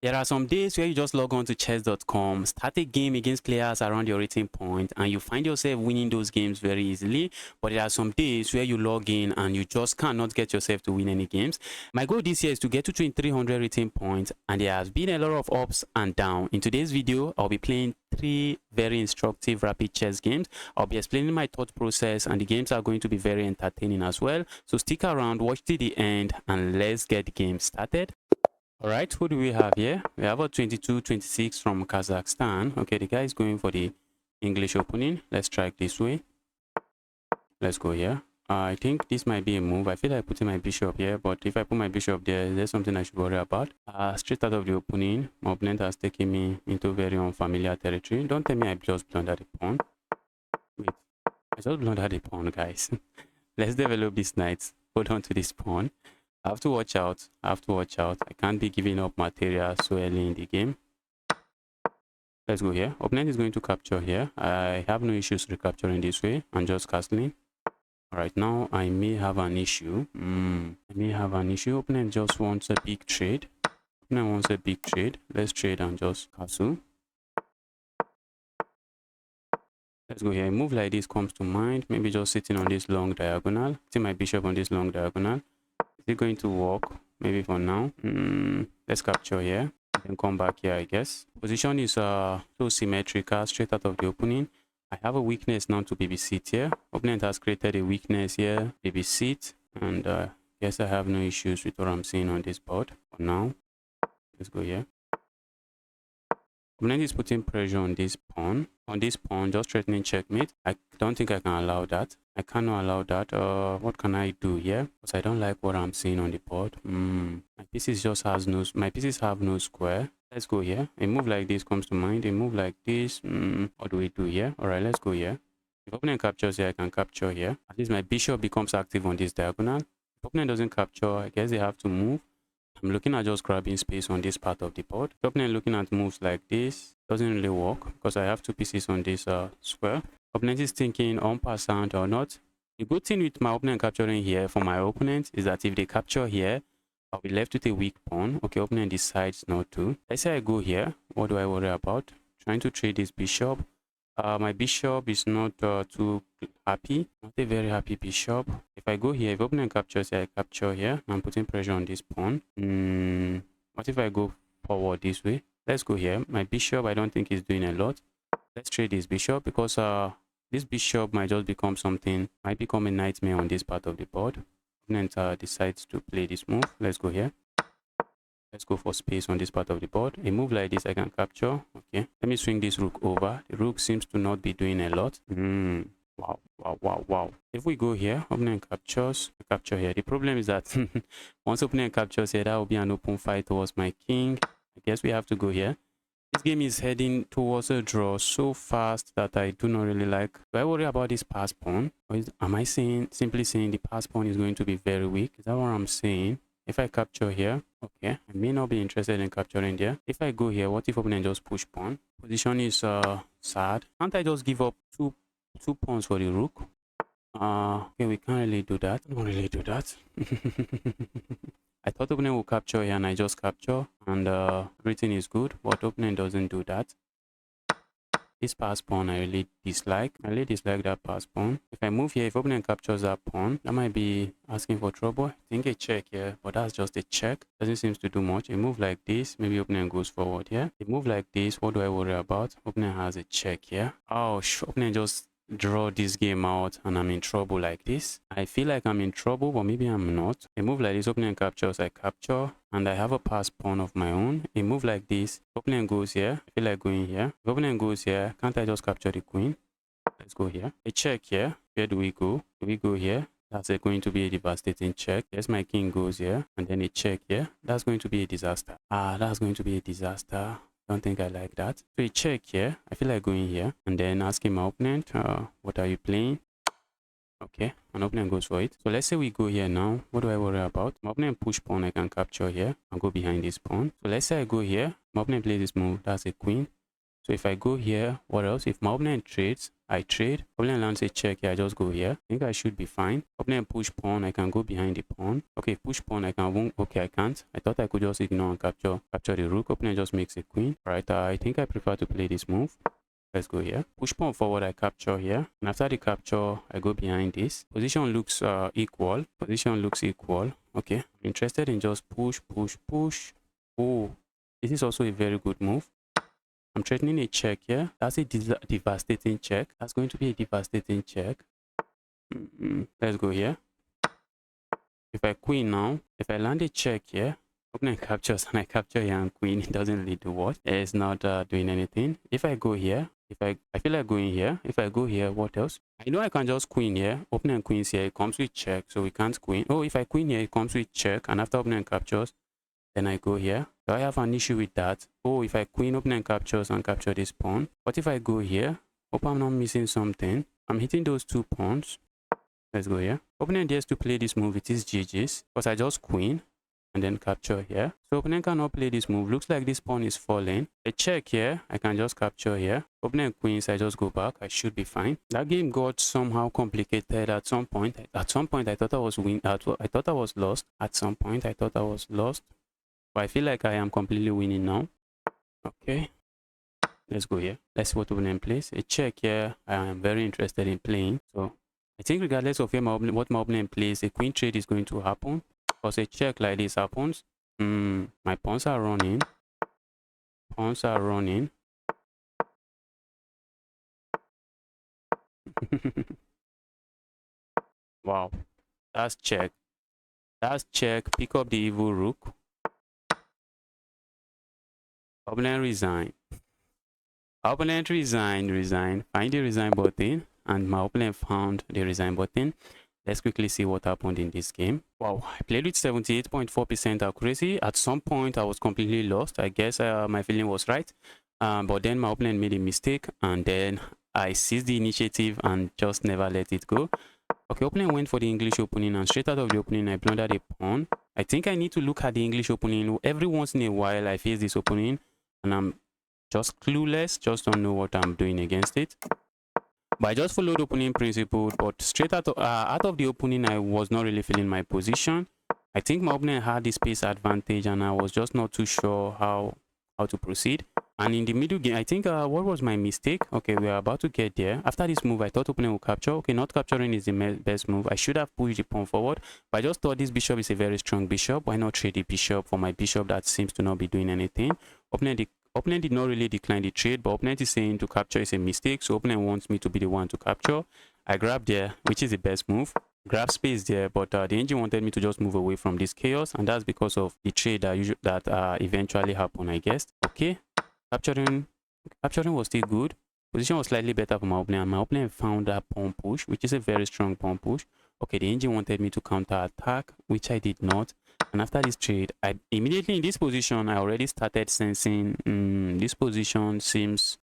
There are some days where you just log on to chess.com, start a game against players around your rating point, and you find yourself winning those games very easily. But there are some days where you log in and you just cannot get yourself to win any games. My goal this year is to get to 2300 rating points, and there has been a lot of ups and downs. In today's video, I'll be playing 3 very instructive rapid chess games. I'll be explaining my thought process, and the games are going to be very entertaining as well. So stick around, watch till the end, and let's get the game started. All right, who do we have here? We have a 22-26 from Kazakhstan. Okay, the guy is going for the English opening. Let's try it this way. Let's go here. I think this might be a move. I feel like putting my bishop here, but if I put my bishop there, there's something I should worry about. Straight out of the opening, my opponent has taken me into very unfamiliar territory. Don't tell me I just blundered the pawn. Wait, I just blundered the pawn, guys. Let's develop this knight. Hold on to this pawn. I have to watch out. I can't be giving up material so early in the game. Let's go here. Opponent is going to capture here. I have no issues recapturing this way. I'm just castling. Alright, now I may have an issue. Opponent just wants a big trade. Let's trade and just castle. Let's go here. A move like this comes to mind. Maybe just sitting on this long diagonal. Sitting my bishop on this long diagonal. Is it going to work? Maybe for now. Let's capture here. Then come back here, I guess. Position is so symmetrical, straight out of the opening. I have a weakness now to babysit here. Opponent has created a weakness here, babysit. And yes, I have no issues with what I'm seeing on this board for now. Let's go here. Opponent is putting pressure on this pawn. Just threatening checkmate. I don't think I can allow that. I cannot allow that. What can I do here? Because I don't like what I'm seeing on the board. My pieces have no square. Let's go here. A move like this comes to mind. A move like this. What do we do here? Alright, let's go here. If opponent captures here, I can capture here. At least my bishop becomes active on this diagonal. If opponent doesn't capture, I guess they have to move. I'm looking at just grabbing space on this part of the board. If opponent looking at moves like this, doesn't really work because I have 2 pieces on this square. Opponent is thinking en passant or not. The good thing with my opponent capturing here for my opponent is that if they capture here, I'll be left with a weak pawn. Okay, opponent decides not to. Let's say I go here. What do I worry about? Trying to trade this bishop. My bishop is not too happy. Not a very happy bishop. If I go here, if opponent captures here, I capture here. I'm putting pressure on this pawn. What if I go forward this way? Let's go here. My bishop, I don't think is doing a lot. Let's trade this bishop because this bishop might just become a nightmare on this part of the board. Opponent decides to play this move. Let's go here. Let's go for space on this part of the board. A move like this I can capture. Okay, let me swing this rook over. The rook seems to not be doing a lot. Wow. If we go here, opponent captures. I capture here. The problem is that once opponent captures here, that will be an open fight towards my king. I guess we have to go here. This game is heading towards a draw so fast that I do not really like. Do I worry about this pass pawn? Or am I simply saying the pass pawn is going to be very weak? Is that what I'm saying? If I capture here, okay, I may not be interested in capturing there. If I go here, what if opponent just push pawn? Position is sad. Can't I just give up two pawns for the rook? Okay, we can't really do that. I don't really do that. I thought opponent will capture here and I just capture and everything is good, but opponent doesn't do that. This pass pawn I really dislike. That pass pawn. If I move here, if opponent captures that pawn, that might be asking for trouble. I think a check here, but that's just a check. Doesn't seem to do much. A move like this, maybe opponent goes forward here. A move like this, what do I worry about? Opponent has a check here. Oh, opponent just draw this game out and I'm in trouble like this. I feel like I'm in trouble, but maybe I'm not. A move like this, opponent captures, I capture, and I have a pass pawn of my own. A move like this, opponent goes here. I feel like going here. If opponent goes here, can't I just capture the queen? Let's go here. A check here. Where do we go? Do we go here? That's going to be a devastating check. Yes, my king goes here, and then a check here. That's going to be a disaster. That's going to be a disaster. Don't think I like that. So a check here. I feel like going here and then asking my opponent, what are you playing? Okay, an opponent goes for it. So let's say we go here now. What do I worry about? My opponent push pawn, I can capture here and go behind this pawn. So let's say I go here. My opponent plays this move. That's a queen. So if I go here, what else? If my opponent trades, I trade. Opponent lands a check here, I just go here. I think I should be fine. Opponent push pawn, I can go behind the pawn. Okay, push pawn, I can. Okay, I can't. I thought I could just ignore and capture the rook. Opponent just makes a queen. Right, I think I prefer to play this move. Let's go here. Push pawn forward, I capture here. And after the capture, I go behind this. Position looks equal. Position looks equal. Okay, I'm interested in just push. Oh, this is also a very good move. I'm threatening a check here. That's a devastating check. That's going to be a devastating check. Let's go here. If I queen now, if I land a check here, opponent captures and I capture here and queen, it doesn't really do what? It's not doing anything. If I go here, I feel like going here. If I go here, what else? I know I can just queen here. Opponent queens here, it comes with check, so we can't queen. Oh, if I queen here, it comes with check, and after opponent captures, then I go here. Do I have an issue with that? Oh, if I queen, opponent captures and capture this pawn. What if I go here? Hope I'm not missing something. I'm hitting those 2 pawns. Let's go here. Opponent dares to play this move. It is GG's because I just queen and then capture here. So opponent cannot play this move. Looks like this pawn is falling. A check here, I can just capture here. Opponent queens, I just go back. I should be fine. That game got somehow complicated at some point. At some point, I thought I was I thought I was lost. At some point, I thought I was lost. But I feel like I am completely winning now. Okay. Let's go here. Let's see what opponent plays. A check here, I am very interested in playing. So I think regardless of what my opponent plays, a queen trade is going to happen. Because a check like this happens. My pawns are running. Pawns are running. Wow. That's check. That's check. Pick up the evil rook. Opponent resign. Opponent resign. Find the resign button. And my opponent found the resign button. Let's quickly see what happened in this game. Wow, I played with 78.4% accuracy. At some point, I was completely lost. I guess my feeling was right. But then my opponent made a mistake. And then I seized the initiative and just never let it go. Okay, opponent went for the English opening. And straight out of the opening, I blundered a pawn. I think I need to look at the English opening. Every once in a while, I face this opening. And I'm just clueless. Just don't know what I'm doing against it. But I just followed opening principle, but straight out of the opening, I was not really feeling my position. I think my opponent had the space advantage, and I was just not too sure how to proceed. And in the middle game, I think what was my mistake? Okay, we are about to get there. After this move, I thought opponent would capture. Okay, not capturing is the best move. I should have pushed the pawn forward, but I just thought this bishop is a very strong bishop. Why not trade the bishop for my bishop that seems to not be doing anything? Opponent did not really decline the trade, but opponent is saying to capture is a mistake, so opponent wants me to be the one to capture. I grab there, which is the best move. Grab space there, but the engine wanted me to just move away from this chaos, and that's because of the trade that eventually happened, I guess. Okay, capturing was still good. Position was slightly better for my opponent, and my opponent found that pawn push, which is a very strong pawn push. Okay, the engine wanted me to counter attack, which I did not. And after this trade, I immediately in this position, I already started sensing this position seems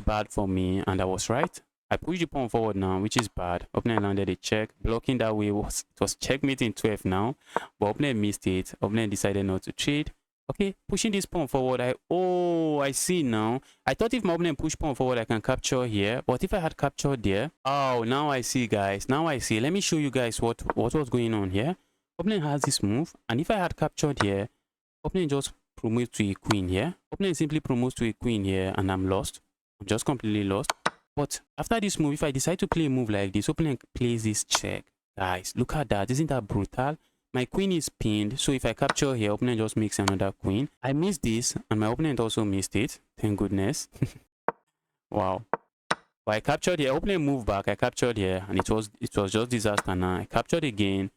bad for me, and I was right. I pushed the pawn forward now, which is bad. Opponent landed a check. Blocking that way was checkmate in 12 now, but opponent missed it. Opponent decided not to trade. Okay, pushing this pawn forward. I see now. I thought if my opponent push pawn forward, I can capture here. But if I had captured there, oh, now I see, guys. Now I see. Let me show you guys what was going on here. Opponent has this move, and if I had captured here, opponent just promotes to a queen here. Opponent simply promotes to a queen here, and I'm lost. I'm just completely lost. But after this move, if I decide to play a move like this, opponent plays this check. Guys, look at that. Isn't that brutal? My queen is pinned, so if I capture here, opponent just makes another queen. I missed this, and my opponent also missed it. Thank goodness. Wow. But I captured here. Opponent moved back. I captured here, and it was just disaster now. I captured again.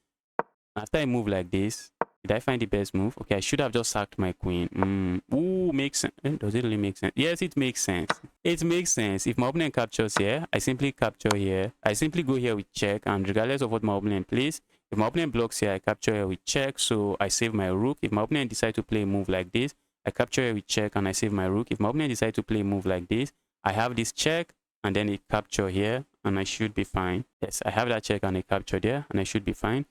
After I move like this, did I find the best move? Okay, I should have just sacked my queen. Ooh, makes sense. Does it really make sense? Yes, it makes sense. It makes sense. If my opponent captures here, I simply capture here. I simply go here with check, and regardless of what my opponent plays, if my opponent blocks here, I capture here with check, so I save my rook. If my opponent decides to play a move like this, I capture here with check, and I save my rook. If my opponent decides to play a move like this, I have this check, and then a capture here, and I should be fine. Yes, I have that check and a capture there, and I should be fine.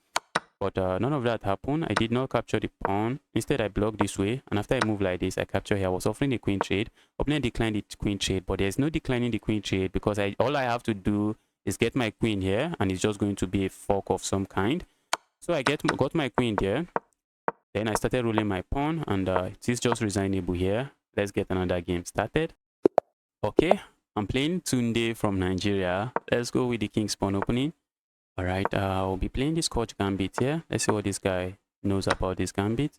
But none of that happened. I did not capture the pawn. Instead, I blocked this way. And after I move like this, I capture here. I was offering the queen trade. Opponent declined the queen trade. But there's no declining the queen trade because all I have to do is get my queen here. And it's just going to be a fork of some kind. So I got my queen there. Then I started rolling my pawn. And it is just resignable here. Let's get another game started. Okay. I'm playing Tunde from Nigeria. Let's go with the king's pawn opening. All right, I'll be playing this Scotch Gambit here. Let's see what this guy knows about this Gambit.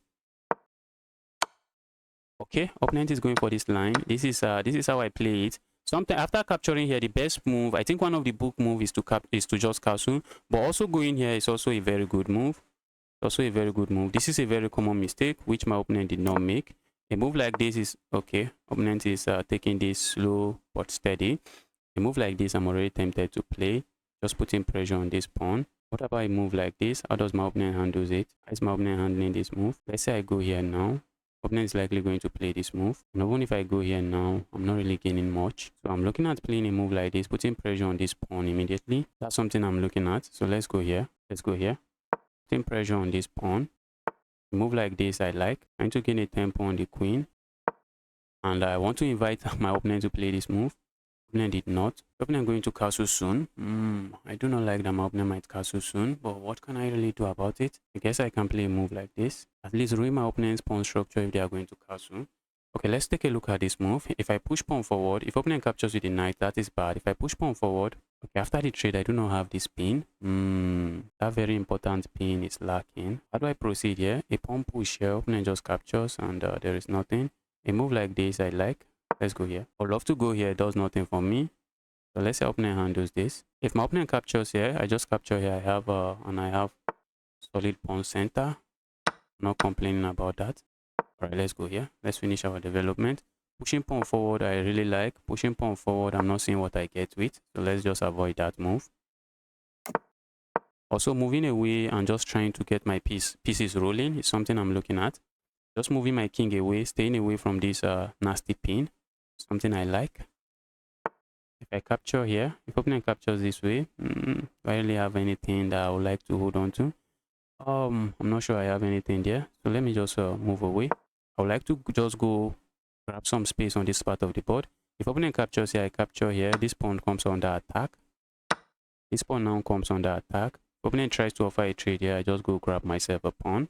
Okay, opponent is going for this line. This is how I play it. Sometimes after capturing here, the best move, I think one of the book move is to just castle, but also going here is also a very good move. Also a very good move. This is a very common mistake which my opponent did not make. A move like this is okay. Opponent is taking this slow but steady. A move like this, I'm already tempted to play. Just putting pressure on this pawn. What about a move like this? How does my opponent handle it? How is my opponent handling this move? Let's say I go here now. Opponent is likely going to play this move. And even if I go here now, I'm not really gaining much. So I'm looking at playing a move like this, putting pressure on this pawn immediately. That's something I'm looking at. So let's go here. Let's go here. Putting pressure on this pawn. A move like this I like. Trying to gain a tempo on the queen. And I want to invite my opponent to play this move. Opponent did not. Opponent going to castle soon. I do not like that my opponent might castle soon, but what can I really do about it? I guess I can play a move like this. At least ruin my opponent's pawn structure if they are going to castle. Okay, let's take a look at this move. If I push pawn forward, if opponent captures with the knight, that is bad. If I push pawn forward, okay, after the trade, I do not have this pin. That very important pin is lacking. How do I proceed here? A pawn push here, opponent just captures and there is nothing. A move like this I like. Let's go here. I would love to go here. It does nothing for me. So let's say opponent handles this. If my opponent captures here, I just capture here. I have solid pawn center. Not complaining about that. Alright, let's go here. Let's finish our development. Pushing pawn forward, I really like. Pushing pawn forward, I'm not seeing what I get with. So let's just avoid that move. Also, moving away and just trying to get my pieces rolling is something I'm looking at. Just moving my king away, staying away from this nasty pin. Something I like. If I capture here, if opponent captures this way, I really have anything that I would like to hold on to. I'm not sure I have anything there. So let me just move away. I would like to just go grab some space on this part of the board. If opponent captures here, I capture here. This pawn comes under attack. This pawn now comes under attack. If opponent tries to offer a trade here, I just go grab myself a pawn.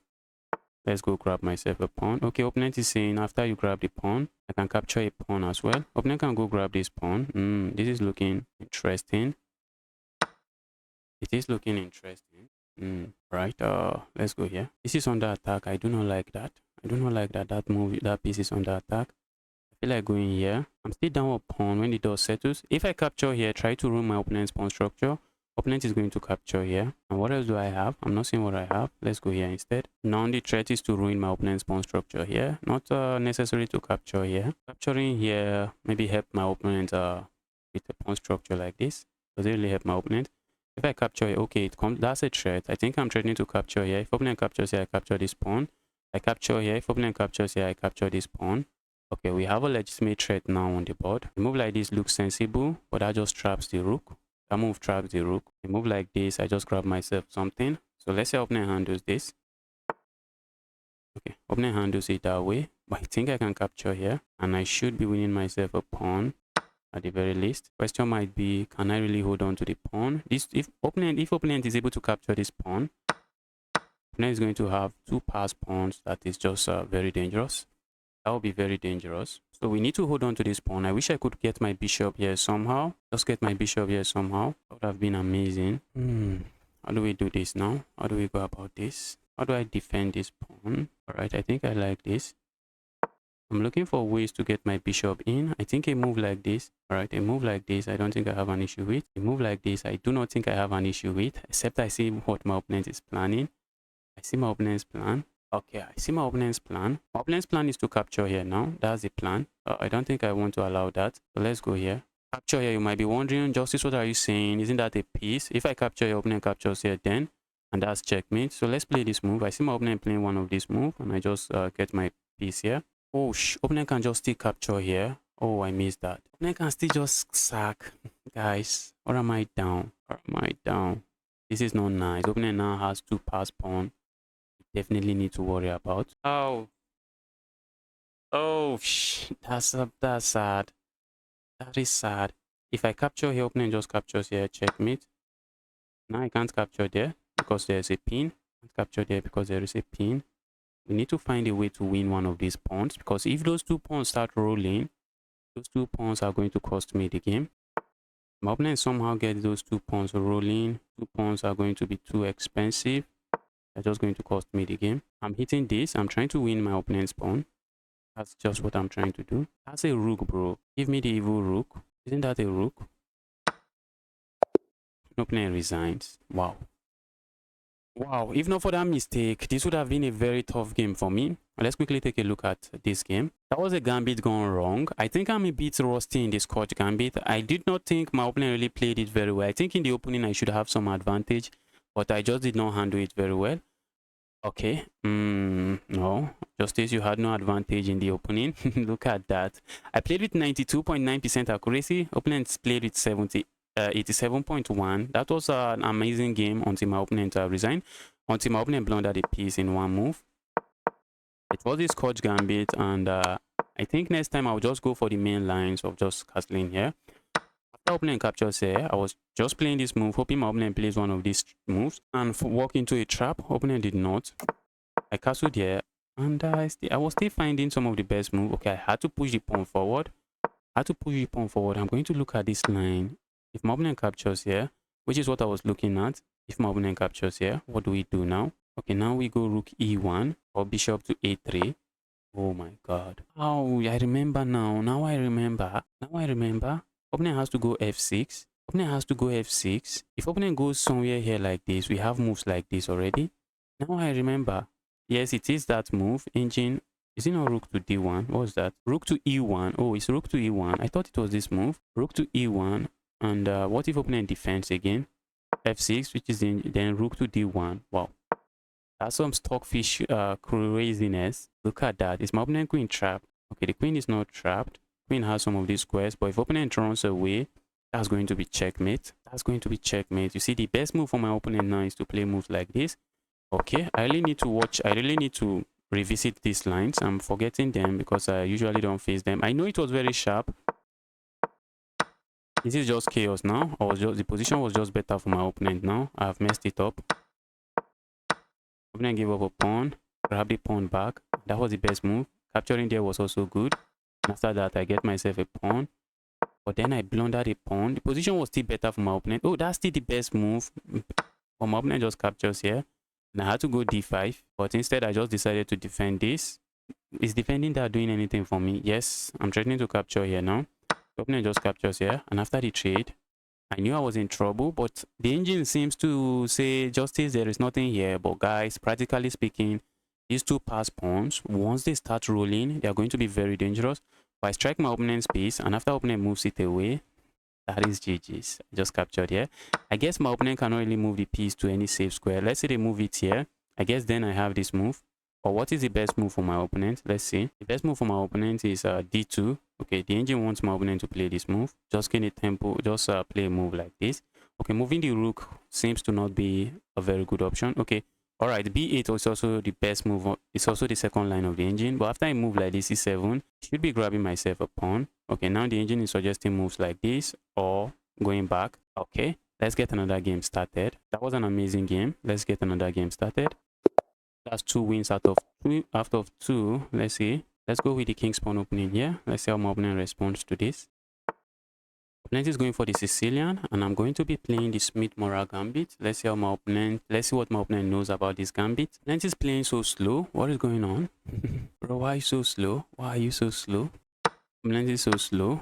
Let's go grab myself a pawn. Okay, opponent is saying after you grab the pawn, I can capture a pawn as well. Opponent can go grab this pawn. This is looking interesting. It is looking interesting. Right, let's go here. This is under attack. I do not like that. I do not like that that piece is under attack. I feel like going here. I'm still down a pawn when the door settles. If I capture here, try to ruin my opponent's pawn structure. Opponent is going to capture here. And what else do I have? I'm not seeing what I have. Let's go here instead. Now the threat is to ruin my opponent's pawn structure here. Not necessary to capture here. Capturing here maybe help my opponent with a pawn structure like this. Does it really help my opponent? If I capture here, okay, it comes. That's a threat. I think I'm threatening to capture here. If opponent captures here, I capture this pawn. I capture here. If opponent captures here, I capture this pawn. Okay, we have a legitimate threat now on the board. A move like this looks sensible, but that just traps the rook. That move traps the rook. A move like this, I just grab myself something. So let's say opponent handles this. Okay, opponent handles it that way. But I think I can capture here. And I should be winning myself a pawn at the very least. Question might be, can I really hold on to the pawn? If opponent is able to capture this pawn, opponent is going to have two passed pawns. That is just very dangerous. That would be very dangerous. So we need to hold on to this pawn. I wish I could get my bishop here somehow. Just get my bishop here somehow. That would have been amazing. How do we do this now? How do we go about this? How do I defend this pawn? Alright, I think I like this. I'm looking for ways to get my bishop in. I think a move like this. Alright, a move like this, I don't think I have an issue with. A move like this, I do not think I have an issue with. Except I see what my opponent is planning. I see my opponent's plan. Okay, I see my opponent's plan. My opponent's plan is to capture here now. That's the plan. I don't think I want to allow that. So let's go here. Capture here, you might be wondering, Justice, what are you saying? Isn't that a piece? If I capture your opponent captures here then, and that's checkmate. So let's play this move. I see my opponent playing one of these moves, and I just get my piece here. Oh, opponent can just still capture here. Oh, I missed that. Opponent can still just sack. Guys, or am I down? Or am I down? This is not nice. Opponent now has 2 pass pawn. Definitely need to worry about. Oh, that's sad. That is sad. If I capture here, opponent just captures here. Checkmate. Now I can't capture there because there's a pin. Can't capture there because there is a pin. We need to find a way to win one of these pawns, because if those 2 pawns start rolling, those 2 pawns are going to cost me the game. My opponent somehow gets those 2 pawns rolling. 2 pawns are going to be too expensive. They're just going to cost me the game. I'm hitting this. I'm trying to win my opponent's pawn. That's just what I'm trying to do. That's a rook, bro. Give me the evil rook. Isn't that a rook? Opponent resigns. Wow. Wow, if not for that mistake, this would have been a very tough game for me. Let's quickly take a look at this game. That was a gambit gone wrong. I think I'm a bit rusty in the Scotch gambit. I did not think my opponent really played it very well. I think in the opening I should have some advantage, but I just did not handle it very well. Okay, no, Justice, you had no advantage in the opening. Look at that. I played with 92.9% accuracy. Opponents played with 87.1. That was an amazing game until my opponent resigned. Until my opponent blundered a piece in one move. It was this Scotch gambit, and I think next time I'll just go for the main lines of just castling here. After opponent captures here, I was just playing this move, hoping my opponent plays one of these moves and walk into a trap. Opponent did not. I castled here, and I was still finding some of the best moves. Okay, I had to push the pawn forward. I'm going to look at this line. If my opponent captures here, which is what I was looking at. If my opponent captures here, what do we do now? Okay, now we go rook e1 or bishop to a3. Oh my god. Oh, I remember now. Now I remember. Opponent has to go f6. If opponent goes somewhere here like this, we have moves like this already. Now I remember. Yes, it is that move. Engine. Is it not rook to d1? What was that? Rook to e1. Oh, it's rook to e1. I thought it was this move. Rook to e1. And what if opponent defends again? f6, which is then rook to d1. Wow. That's some stockfish craziness. Look at that. Is my opponent queen trapped? Okay, the queen is not trapped. Queen has some of these squares, but if opponent runs away, that's going to be checkmate. You see, the best move for my opponent now is to play moves like this. Okay, I really need to revisit these lines. I'm forgetting them because I usually don't face them. I know it was very sharp. This is just chaos now. The position was just better for my opponent now. I've messed it up. Opponent gave up a pawn, grab the pawn back. That was the best move. Capturing there was also good. After that, I get myself a pawn. But then I blundered a pawn. The position was still better for my opponent. Oh, that's still the best move. But my opponent just captures here. And I had to go d5. But instead, I just decided to defend this. Is defending that doing anything for me? Yes, I'm threatening to capture here now. The opponent just captures here. And after the trade, I knew I was in trouble, but the engine seems to say, Justice, there is nothing here. But guys, practically speaking, these 2 pass pawns, once they start rolling, they are going to be very dangerous. But I strike my opponent's piece, and after opponent moves it away, that is GG's. Just captured here. I guess my opponent cannot really move the piece to any safe square. Let's say they move it here. I guess then I have this move. But what is the best move for my opponent? Let's see. The best move for my opponent is d2. Okay, the engine wants my opponent to play this move. Just gain a tempo. Just play a move like this. Okay, moving the rook seems to not be a very good option. Okay, all right. b8 is also the best move. It's also the second line of the engine. But after I move like this, c7, I should be grabbing myself a pawn. Okay, now the engine is suggesting moves like this or going back. Okay, let's get another game started. That was an amazing game. Let's get another game started. That's 2 wins out of 2. Let's see. Let's go with the king's pawn opening here. Let's see how my opponent responds to this. Opponent is going for the Sicilian, and I'm going to be playing the Smith-Morra Gambit. Let's see what my opponent knows about this Gambit. Opponent is playing so slow. What is going on? Bro, why are you so slow? Opponent is so slow.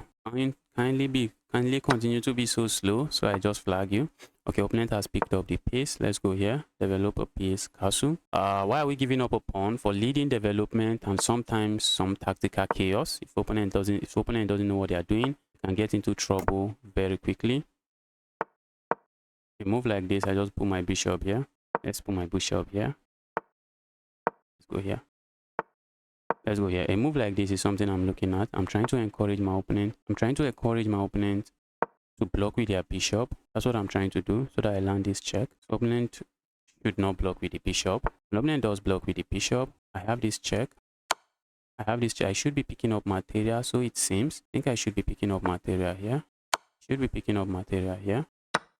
Kindly continue to be so slow, so I just flag you. Okay, opponent has picked up the piece. Let's go here. Develop a piece, castle. Why are we giving up a pawn? For leading development and sometimes some tactical chaos. If opponent doesn't know what they are doing, can get into trouble very quickly. A move like this, I just put my bishop here. Let's put my bishop here. Let's go here. A move like this is something I'm looking at. I'm trying to encourage my opponent. To to block with their bishop. That's what I'm trying to do so that I land this check. So opponent should not block with the bishop. When opponent does block with the bishop, I have this check. I should be picking up material, so it seems. I think I should be picking up material here. Should be picking up material here.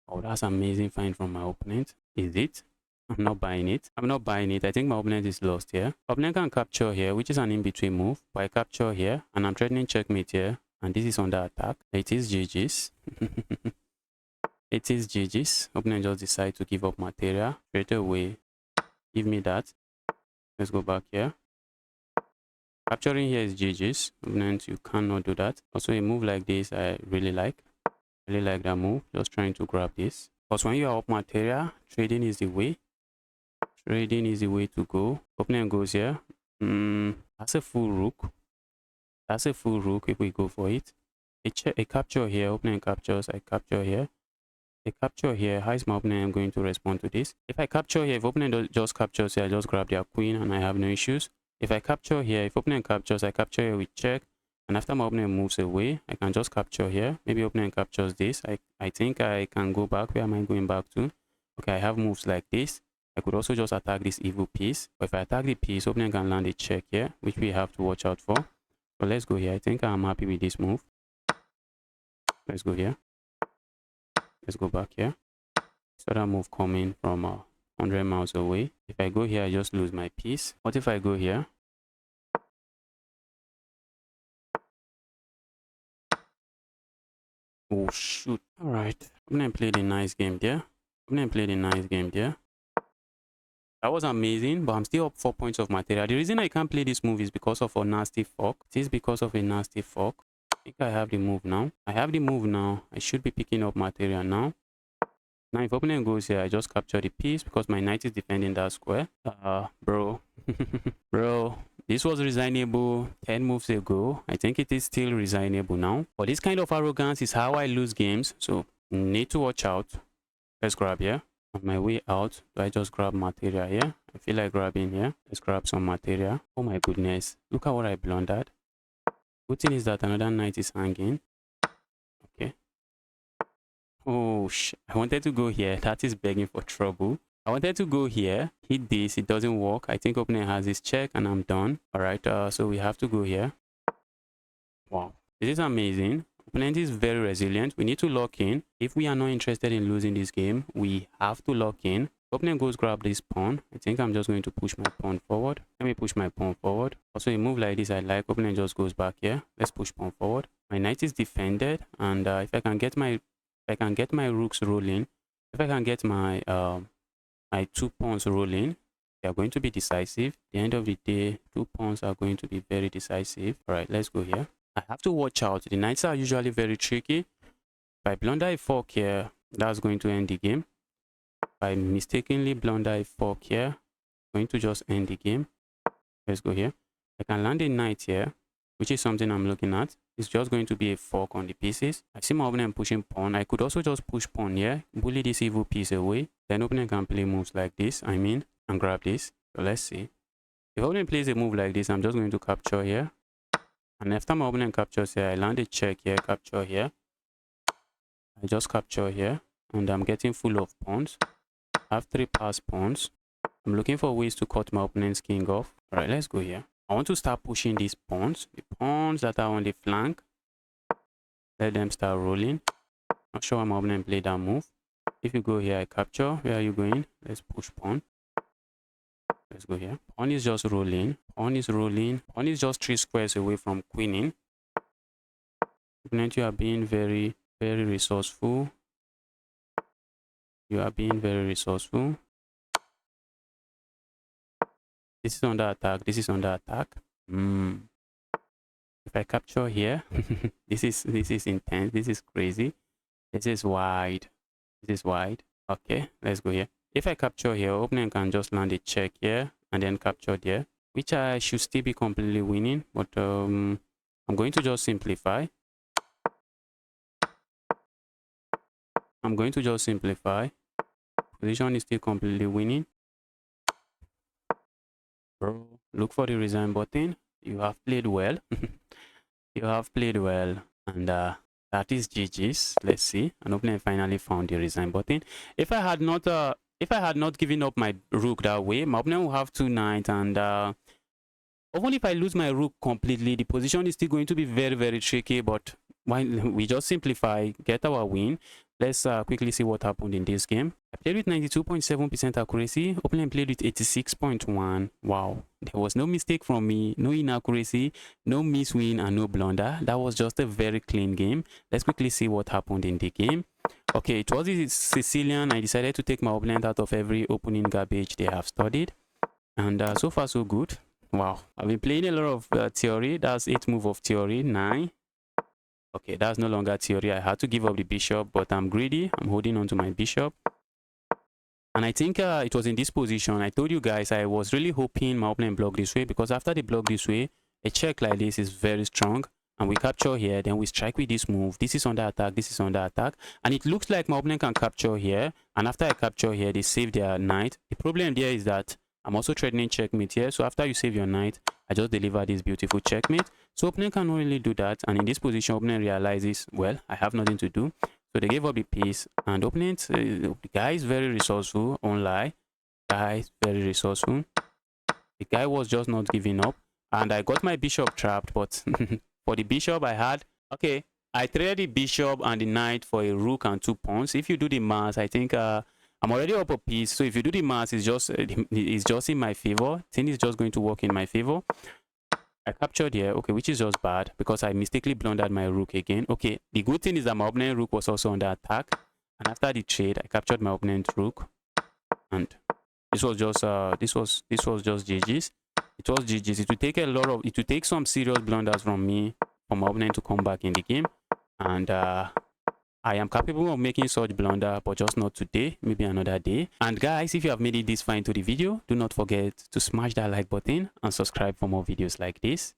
Oh, that's amazing find from my opponent. Is it? I'm not buying it. I'm not buying it. I think my opponent is lost here. Opponent can capture here, which is an in-between move. But I capture here, and I'm threatening checkmate here. And this is under attack. It is GG's. It is GG's. Opponent just decide to give up material straight away. Give me that. Let's go back here. Capturing here is GG's. Opponent, you cannot do that. Also, a move like this, I really like. Really like that move. Just trying to grab this. Because when you are up material, trading is the way. Trading is the way to go. Opponent goes here. That's a full rook. That's a full rook if we go for it. A capture here. Opponent captures. I capture here. A capture here. How is my opponent? I'm going to respond to this. If I capture here, if opponent just captures here, I just grab their queen and I have no issues. If I capture here, if opponent captures, I capture here with check. And after my opponent moves away, I can just capture here. Maybe opponent captures this. I think I can go back. Where am I going back to? Okay, I have moves like this. I could also just attack this evil piece. But if I attack the piece, opponent can land a check here, which we have to watch out for. So let's go here. I think I'm happy with this move. Let's go here. Let's go back here. So that move coming from 100 miles away. If I go here, I just lose my piece. What if I go here? Oh shoot. Alright. Opponent played a nice game there. Opponent played a nice game there. That was amazing, but I'm still up 4 points of material. The reason I can't play this move is because of a nasty fork. It is because of a nasty fork. I think I have the move now. I have the move now. I should be picking up material now. Now if opponent goes here, I just capture the piece because my knight is defending that square. Bro. Bro. This was resignable 10 moves ago. I think it is still resignable now. But this kind of arrogance is how I lose games. So need to watch out. Let's grab here. On my way out, do I just grab material here? I feel like grabbing here. Let's grab some material. Oh my goodness. Look at what I blundered. Good thing is that another knight is hanging. Okay. Oh, I wanted to go here. That is begging for trouble. I wanted to go here, hit this, it doesn't work. I think opponent has this check and I'm done. Alright, so we have to go here. Wow, this is amazing. Opponent is very resilient. We need to lock in. If we are not interested in losing this game, we have to lock in. Opponent goes grab this pawn. I think I'm just going to push my pawn forward. Let me push my pawn forward. Also a move like this I like. Opponent just goes back here. Let's push pawn forward. My knight is defended, and if I can get my rooks rolling, if I can get my my 2 pawns rolling, they are going to be decisive. At the end of the day, 2 pawns are going to be very decisive. All right, let's go here. I have to watch out. The knights are usually very tricky. If I blunder a fork here, that's going to end the game. If I mistakenly blunder a fork here, I'm going to just end the game. Let's go here. I can land a knight here, which is something I'm looking at. It's just going to be a fork on the pieces. I see my opponent pushing pawn. I could also just push pawn here, bully this evil piece away. Then opponent can play moves like this, and grab this. So let's see. If opponent plays a move like this, I'm just going to capture here. And after my opponent captures here, I land a check here, capture here. I just capture here, and I'm getting full of pawns. I have 3 passed pawns. I'm looking for ways to cut my opponent's king off. Alright, let's go here. I want to start pushing these pawns. The pawns that are on the flank. Let them start rolling. Not sure why my opponent played that move. If you go here, I capture. Where are you going? Let's push pawn. Let's go here. Pawn is just rolling. Pawn is rolling. Pawn is just 3 squares away from queening. Opponent, you are being very, very resourceful. You are being very resourceful. This is under attack. This is under attack. If I capture here, this is intense. This is crazy. This is wide. This is wide. Okay, let's go here. If I capture here, opponent can just land a check here and then capture there, which I should still be completely winning. But I'm going to just simplify. I'm going to just simplify. Position is still completely winning. Bro, look for the resign button. You have played well. You have played well, and That is GG's. Let's see. An opponent finally found the resign button. If I had not given up my rook that way, my opponent will have 2 knights, and even if I lose my rook completely, the position is still going to be very, very tricky. But why we just simplify, get our win. Let's quickly see what happened in this game. I played with 92.7% accuracy. Opponent played with 86.1. Wow. There was no mistake from me, no inaccuracy, no miss win, and no blunder. That was just a very clean game. Let's quickly see what happened in the game. Okay, it was the Sicilian. I decided to take my opponent out of every opening garbage they have studied. And so far, so good. Wow. I've been playing a lot of theory. That's 8 move of theory, 9. Okay, that's no longer theory. I had to give up the bishop, but I'm greedy. I'm holding on to my bishop. And I think it was in this position. I told you guys I was really hoping my opponent blocked this way, because after they block this way, a check like this is very strong. And we capture here, then we strike with this move. This is under attack, this is under attack. And it looks like my opponent can capture here. And after I capture here, they save their knight. The problem there is that I'm also threatening checkmate here. So after you save your knight, I just deliver this beautiful checkmate. So opponent cannot really do that. And in this position, opponent realizes, well, I have nothing to do. So they gave up the piece. And opponent, the guy is very resourceful, won't lie. Guy is very resourceful. The guy was just not giving up. And I got my bishop trapped. But for the bishop, I had, okay, I traded the bishop and the knight for a rook and 2 pawns. If you do the math, I think I'm already up a piece. So if you do the math, it's just in my favor. Thing is just going to work in my favor. I captured here, okay, which is just bad because I mistakenly blundered my rook again. Okay, the good thing is that my opponent rook was also under attack. And after the trade, I captured my opponent rook. And this was just just GG's. It was GG's. It would take some serious blunders from me for my opponent to come back in the game. And I am capable of making such blunder, but just not today, maybe another day. And guys, if you have made it this far into the video, do not forget to smash that like button and subscribe for more videos like this.